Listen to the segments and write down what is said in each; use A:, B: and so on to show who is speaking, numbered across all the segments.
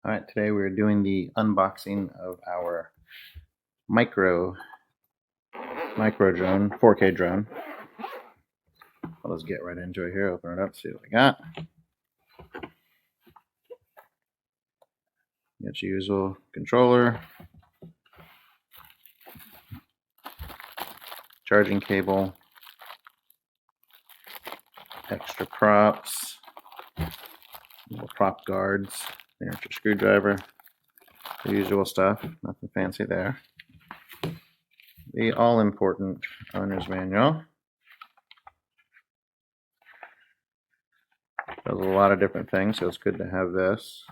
A: All right, today we're doing the unboxing of our micro drone, 4K drone. Let's get right into it here. Open it up, see what we got. Got your usual controller, charging cable, extra props, little prop guards, there's your screwdriver, the usual stuff, nothing fancy there. The all-important owner's manual. Does a lot of different things, so it's good to have this.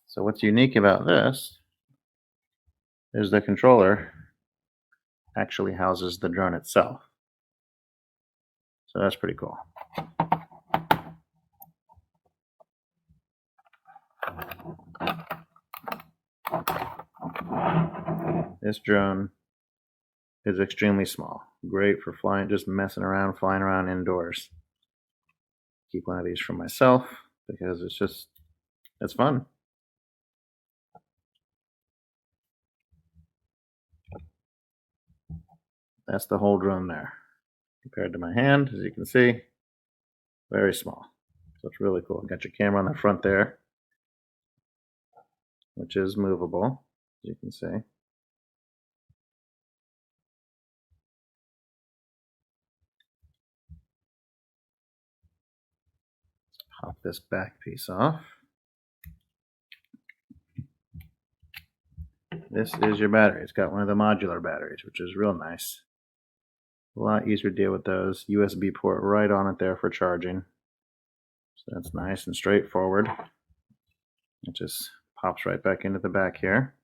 A: So what's unique about this is the controller actually houses the drone itself. So that's pretty cool. This drone is extremely small. Great for flying, just messing around, flying around indoors. Keep one of these for myself because it's fun. That's the whole drone there. Compared to my hand, as you can see, very small. So it's really cool. Got your camera on the front there, which is movable, as you can see. Pop this back piece off. This is your battery. It's got one of the modular batteries, which is real nice. A lot easier to deal with those. USB port right on it there for charging. So that's nice and straightforward. It just pops right back into the back here.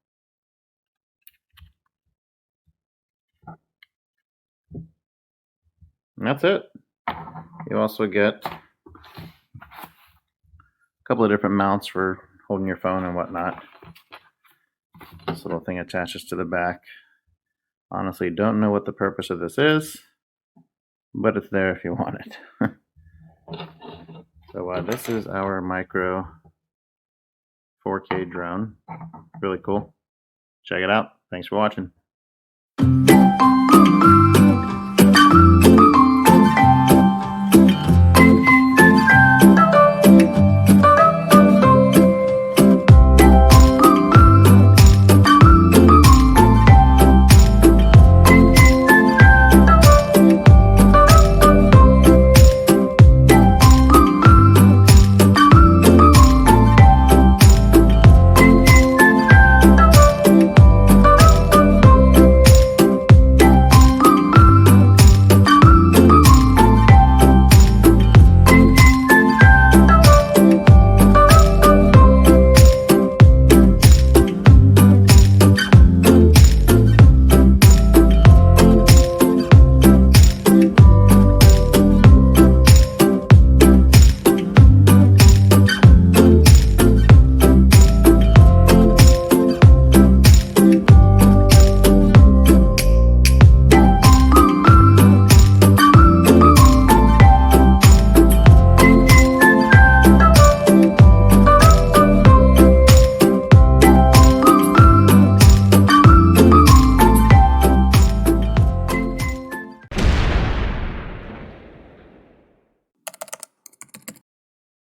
A: And that's it. You also get a couple of different mounts for holding your phone and whatnot. This little thing attaches to the back. Honestly, don't know what the purpose of this is, but it's there if you want it. So this is our micro 4K drone. Really cool. Check it out. Thanks for watching.